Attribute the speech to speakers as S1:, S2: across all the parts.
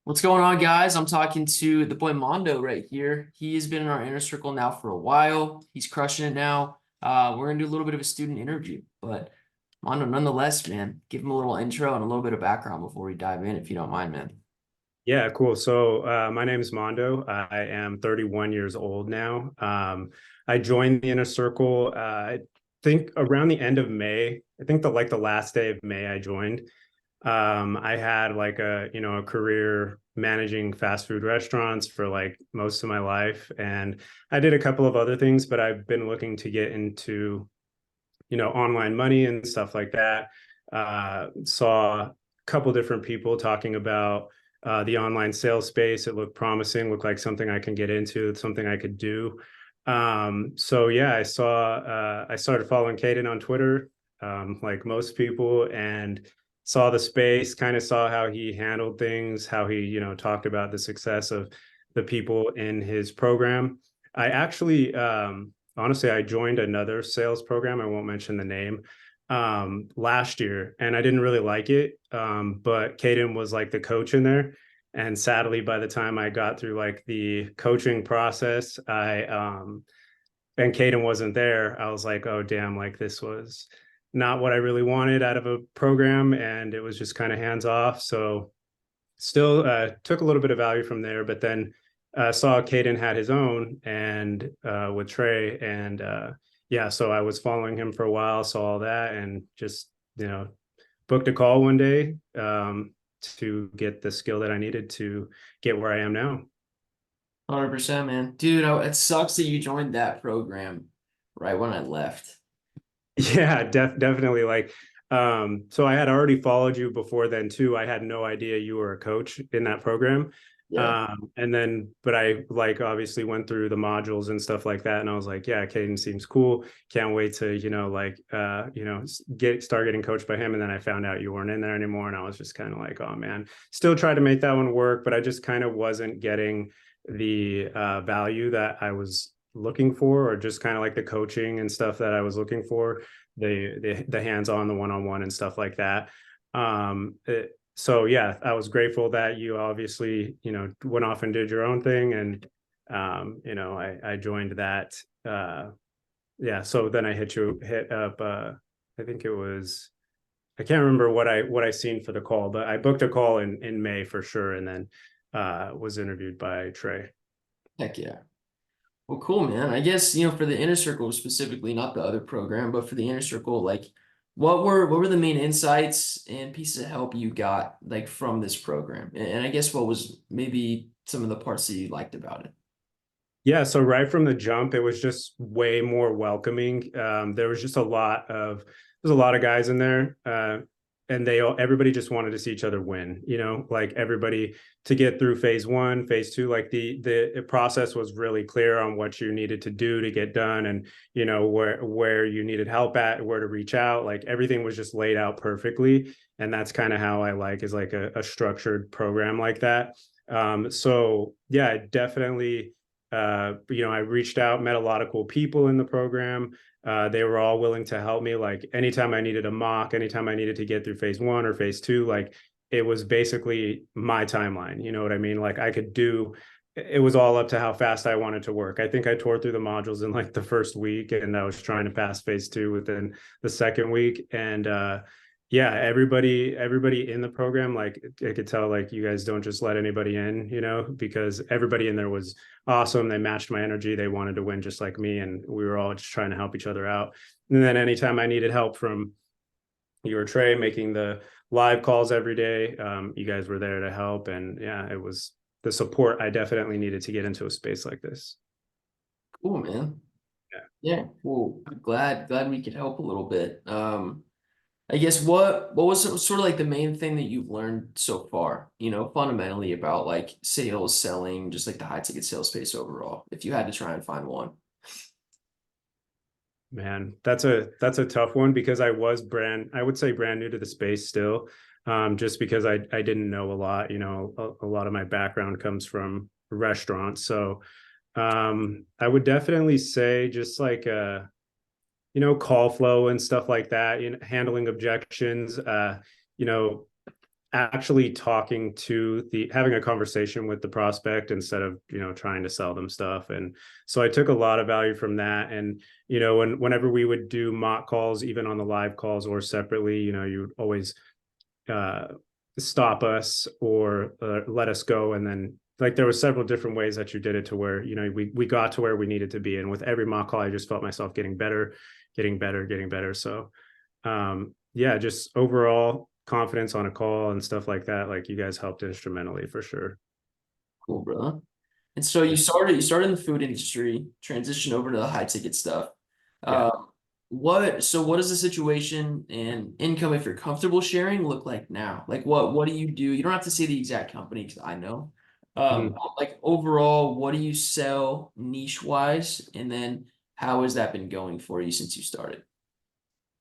S1: What's going on, guys? I'm talking to the boy Mando right here. He has been in our inner circle now for a while. He's crushing it now. We're gonna do a little bit of a student interview, but Mando, nonetheless, man, give him a little intro and a little bit of background before we dive in, if you don't mind, man.
S2: Yeah, cool. So my name is Mando. I am 31 years old now. I joined the inner circle. I think around the end of May. I think the last day of May I joined. I had like a career managing fast food restaurants for like most of my life, and I did a couple of other things, but I've been looking to get into online money and stuff like that. Saw a couple different people talking about the online sales space. It looked promising, looked like something I can get into, something I could do. So yeah, I started following Caden on Twitter, like most people, and saw the space, kind of saw how he handled things, how he, talked about the success of the people in his program. I actually, honestly, I joined another sales program. I won't mention the name last year, and I didn't really like it. But Caden was like the coach in there. And sadly, by the time I got through like the coaching process, and Caden wasn't there, I was like, oh damn, like this was not what I really wanted out of a program, and it was just kind of hands off. So still took a little bit of value from there, but then saw Caden had his own and with Trey, and yeah, so I was following him for a while, saw all that, and just booked a call one day to get the skill that I needed to get where I am now.
S1: 100%, man. Dude, it sucks that you joined that program right when I left.
S2: Yeah, definitely. Like, so I had already followed you before then too. I had no idea you were a coach in that program.
S1: Yeah.
S2: And then, but I like obviously went through the modules and stuff like that. And I was like, yeah, Caden seems cool. Can't wait to, start getting coached by him. And then I found out you weren't in there anymore. And I was just kind of like, oh man, still tried to make that one work, but I just kind of wasn't getting the value that I was looking for, or just kind of like the coaching and stuff that I was looking for, the hands-on, the one-on-one and stuff like that. So yeah, I was grateful that you obviously, went off and did your own thing, and I joined that. Yeah, so then I hit up I think it was, I can't remember what I seen for the call, but I booked a call in May for sure, and then was interviewed by Trey.
S1: Heck yeah. Well, cool, man. I guess, for the inner circle specifically, not the other program, but for the inner circle, like what were the main insights and pieces of help you got like from this program? And I guess what was maybe some of the parts that you liked about it?
S2: Yeah, so right from the jump, it was just way more welcoming. There was just there's a lot of guys in there, and everybody just wanted to see each other win. Like everybody to get through phase one, phase two. Like the process was really clear on what you needed to do to get done, and where you needed help at, where to reach out. Like everything was just laid out perfectly, and that's kind of how I like is like a structured program like that. So yeah, definitely I reached out, met a lot of cool people in the program. They were all willing to help me. Like anytime I needed a mock, anytime I needed to get through phase one or phase two, like it was basically my timeline. You know what I mean? Like I could do, it was all up to how fast I wanted to work. I think I tore through the modules in like the first week, and I was trying to pass phase two within the second week. And yeah, everybody in the program, like I could tell, like you guys don't just let anybody in, because everybody in there was awesome. They matched my energy. They wanted to win just like me, and we were all just trying to help each other out. And then anytime I needed help from you or Trey making the live calls every day, you guys were there to help. And yeah, it was the support I definitely needed to get into a space like this.
S1: Cool, man.
S2: Yeah.
S1: Yeah, well, glad we could help a little bit. I guess what was sort of like the main thing that you've learned so far, fundamentally about like sales, selling, just like the high ticket sales space overall, if you had to try and find one.
S2: Man, that's a tough one, because I would say brand new to the space still. Just because I didn't know a lot. A lot of my background comes from restaurants. So I would definitely say just like call flow and stuff like that, handling objections, you know, actually talking to the having a conversation with the prospect instead of trying to sell them stuff. And so I took a lot of value from that. And whenever we would do mock calls, even on the live calls or separately, you would always uh stop us or let us go. And then like there were several different ways that you did it to where we got to where we needed to be. And with every mock call I just felt myself getting better, getting better. So yeah, just overall confidence on a call and stuff like that. Like you guys helped instrumentally for sure.
S1: Cool, brother. And so you started in the food industry, transitioned over to the high ticket stuff.
S2: Yeah.
S1: What does the situation and income, if you're comfortable sharing, look like now? Like what do you do? You don't have to say the exact company because I know.
S2: Mhm.
S1: Like overall, what do you sell niche wise? And then how has that been going for you since you started?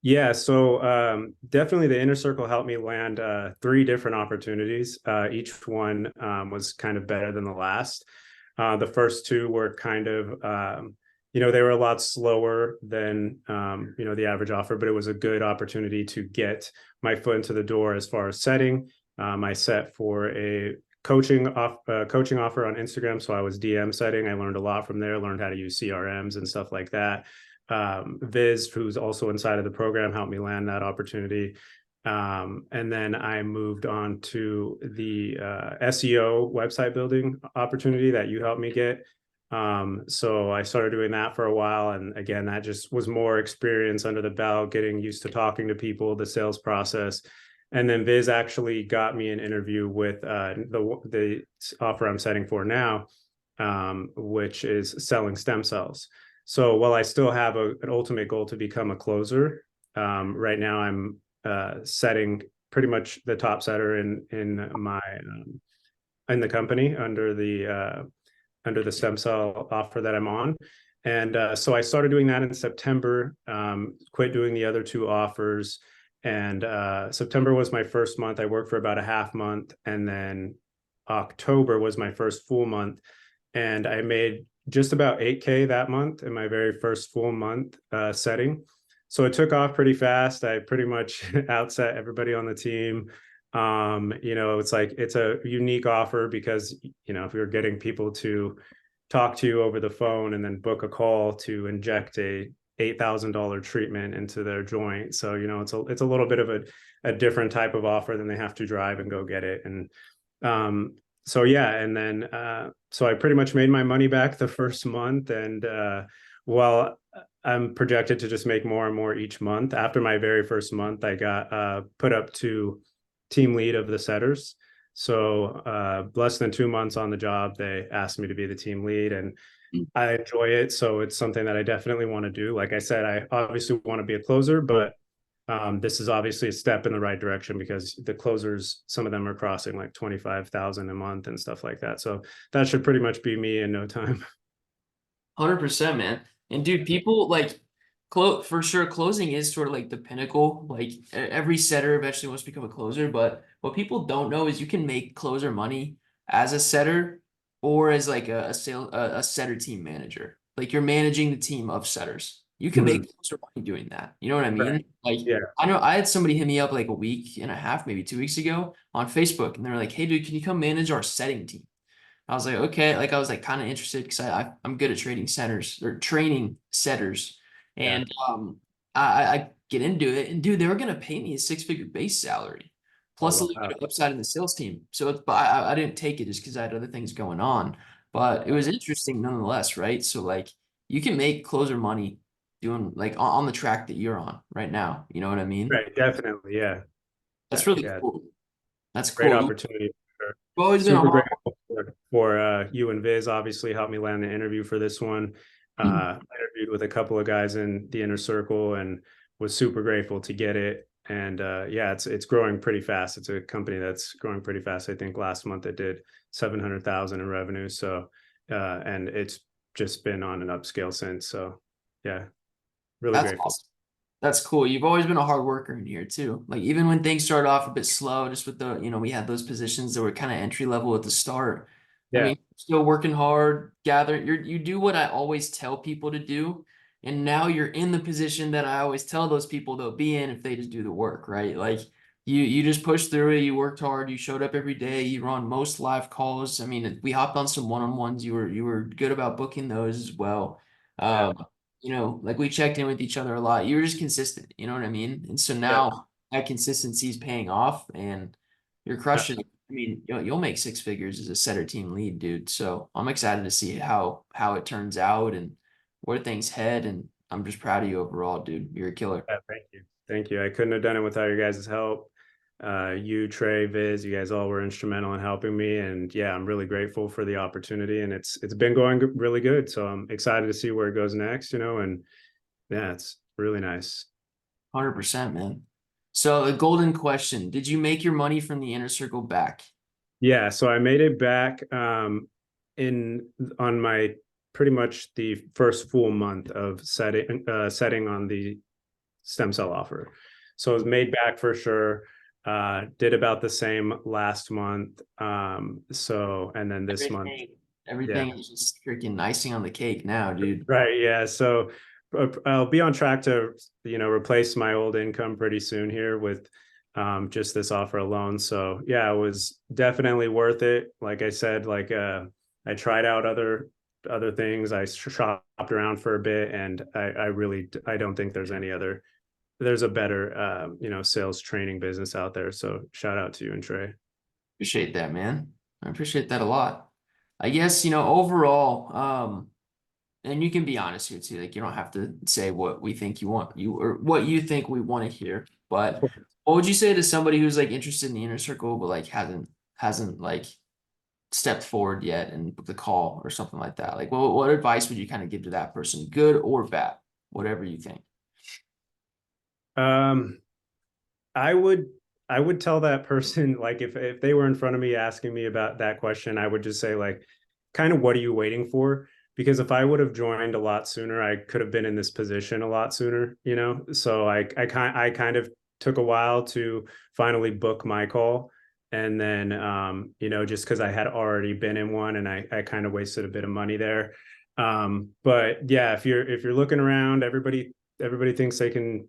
S2: Yeah, so definitely the inner circle helped me land three different opportunities. Each one was kind of better than the last. The first two were kind of, they were a lot slower than, the average offer, but it was a good opportunity to get my foot into the door as far as setting. I set for a coaching offer on Instagram, so I was DM setting. I learned a lot from there, learned how to use CRMs and stuff like that. Viz, who's also inside of the program, helped me land that opportunity. And then I moved on to the SEO website building opportunity that you helped me get. So I started doing that for a while. And again, that just was more experience under the belt, getting used to talking to people, the sales process. And then Viz actually got me an interview with the offer I'm setting for now, which is selling stem cells. So while I still have an ultimate goal to become a closer, right now I'm setting pretty much the top setter in my in the company under the stem cell offer that I'm on. And so I started doing that in September, quit doing the other two offers. And September was my first month. I worked for about a half month. And then October was my first full month. And I made just about 8K that month in my very first full month setting. So it took off pretty fast. I pretty much outset everybody on the team. It's like it's a unique offer because if you're getting people to talk to you over the phone and then book a call to inject a $8,000 treatment into their joint. So it's a little bit of a different type of offer than they have to drive and go get it. And so yeah, and then so I pretty much made my money back the first month. And well, I'm projected to just make more and more each month. After my very first month, I got put up to team lead of the setters. So less than 2 months on the job, they asked me to be the team lead, and I enjoy it. So it's something that I definitely want to do. Like I said, I obviously want to be a closer, but this is obviously a step in the right direction because the closers, some of them are crossing like 25,000 a month and stuff like that. So that should pretty much be me in no time.
S1: 100%, man. And dude, people like for sure closing is sort of like the pinnacle. Like every setter eventually wants to become a closer, but what people don't know is you can make closer money as a setter or as like a setter team manager. Like you're managing the team of setters. You can
S2: Mhm.
S1: make closer money doing that. You know what I
S2: Right.
S1: mean? Like
S2: Yeah.
S1: I know I had somebody hit me up like a week and a half, maybe 2 weeks ago on Facebook, and they were like, "Hey, dude, can you come manage our setting team?" I was like, okay, like I was like kind of interested because I'm good at trading centers or training setters,
S2: Yeah.
S1: and I get into it, and dude, they were gonna pay me a six-figure base salary
S2: Oh,
S1: plus a little
S2: wow.
S1: bit of upside in the sales team. So it's, but I didn't take it just because I had other things going on, but it was interesting nonetheless, right? So like you can make closer money doing like on the track that you're on right now. You know what I mean?
S2: Right. Definitely. Yeah.
S1: That's really
S2: Yeah.
S1: cool. That's
S2: Great
S1: cool. You've
S2: opportunity.
S1: always been a
S2: Super
S1: hard.
S2: grateful for you and Viz. Obviously, helped me land the interview for this one. I interviewed with a couple of guys in the inner circle and was super grateful to get it. And yeah, it's growing pretty fast. It's a company that's growing pretty fast. I think last month it did 700,000 in revenue. So and it's just been on an upscale since. So yeah, really
S1: That's
S2: grateful.
S1: awesome. That's cool. You've always been a hard worker in here too. Like even when things started off a bit slow, just with we had those positions that were kind of entry level at the start. I
S2: Yeah.
S1: mean, still working hard, you do what I always tell people to do. And now you're in the position that I always tell those people they'll be in if they just do the work, right? Like You just pushed through it. You worked hard. You showed up every day. You were on most live calls. I mean, we hopped on some one-on-ones. You were good about booking those as well.
S2: Yeah,
S1: Um, like we checked in with each other a lot. You were just consistent. You know what I mean? And so
S2: yeah,
S1: now that consistency is paying off, and you're
S2: yeah.
S1: crushing it. I mean, you'll make six figures as a setter team lead, dude. So I'm excited to see how it turns out and where things head. And I'm just proud of you overall, dude. You're a killer.
S2: Yeah, thank you. Thank you. I couldn't have done it without your guys' help. You, Trey, Viz, you guys all were instrumental in helping me. And yeah, I'm really grateful for the opportunity. And it's been going really good. So I'm excited to see where it goes next, and yeah, it's really nice.
S1: 100%, man. So a golden question. Did you make your money from the inner circle back?
S2: Yeah, so I made it back in on my pretty much the first full month of setting on the stem cell offer. So it was made back for sure. Did about the same last month. So and then this month,
S1: Everything,
S2: yeah.
S1: everything is just freaking icing on the cake now, dude.
S2: Right, yeah. So I'll be on track to, replace my old income pretty soon here with just this offer alone. So yeah, it was definitely worth it. Like I said, I tried out other things. I shopped around for a bit, and I don't think there's a better sales training business out there. So shout out to you and Trey.
S1: Appreciate that, man. I appreciate that a lot. I guess, overall, and you can be honest here too. Like you don't have to say what we think you want you or what you think we want to hear. But what would you say to somebody who's like interested in the inner circle but like hasn't like stepped forward yet and booked the call or something like that? Like what advice would you kind of give to that person, good or bad, whatever you think?
S2: Um, I would I would tell that person, like, if they were in front of me asking me about that question, I would just say, like, kind of what are you waiting for? Because if I would have joined a lot sooner, I could have been in this position a lot sooner. So I kind of took a while to finally book my call. And then just because I had already been in one, and I kind of wasted a bit of money there. But yeah, if you're looking around, everybody thinks they can,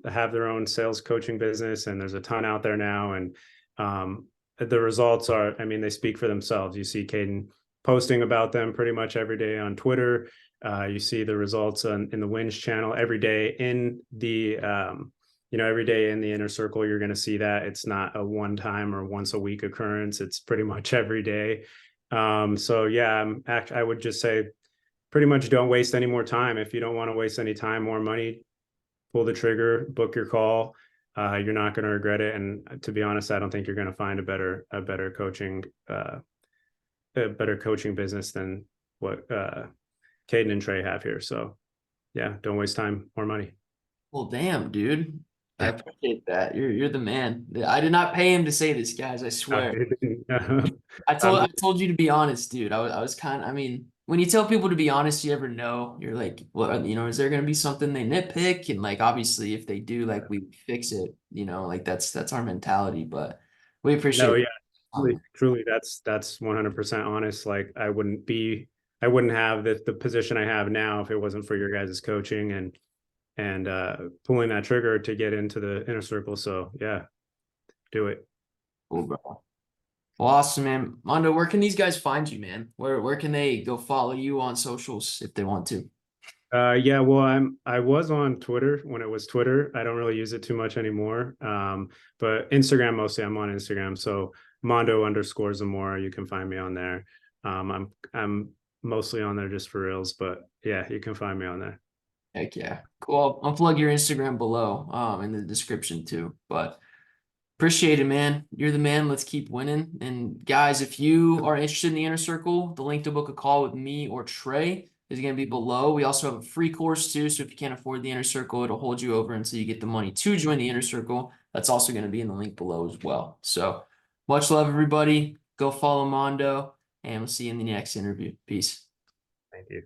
S2: have their own sales coaching business, and there's a ton out there now. And the results are, I mean, they speak for themselves. You see Caden posting about them pretty much every day on Twitter. You see the results in the wins channel every day every day in the inner circle. You're going to see that it's not a one time or once a week occurrence. It's pretty much every day. So yeah, I would just say pretty much don't waste any more time. If you don't want to waste any time or money, pull the trigger, book your call. You're not going to regret it. And to be honest, I don't think you're going to find a better coaching business than what Caden and Trey have here. So yeah, don't waste time or money.
S1: Well, damn, dude. I appreciate that. You're the man. I did not pay him to say this, guys. I swear. I told
S2: I'm
S1: I told you to be honest, dude. I was kind of, I mean, when you tell people to be honest, you ever know. You're like, well, is there gonna be something they nitpick? And like obviously if they do, like we fix it, like that's our mentality. But we
S2: No,
S1: appreciate
S2: yeah,
S1: it.
S2: truly, that's 100% honest. Like I wouldn't have the position I have now if it wasn't for your guys' coaching and pulling that trigger to get into the inner circle. So yeah, do it.
S1: Cool, bro. Well, awesome, man. Mondo, where can these guys find you, man? Where can they go follow you on socials if they want to?
S2: Yeah, well, I was on Twitter when it was Twitter. I don't really use it too much anymore. But Instagram mostly. I'm on Instagram. So Mondo _ Zamora. You can find me on there. I'm mostly on there just for reels, but yeah, you can find me on there.
S1: Heck yeah. Cool. I'll plug your Instagram below, in the description too. But appreciate it, man. You're the man. Let's keep winning. And guys, if you are interested in the inner circle, the link to book a call with me or Trey is going to be below. We also have a free course too. So if you can't afford the inner circle, it'll hold you over until you get the money to join the inner circle. That's also going to be in the link below as well. So much love, everybody. Go follow Mondo, and we'll see you in the next interview. Peace.
S2: Thank you.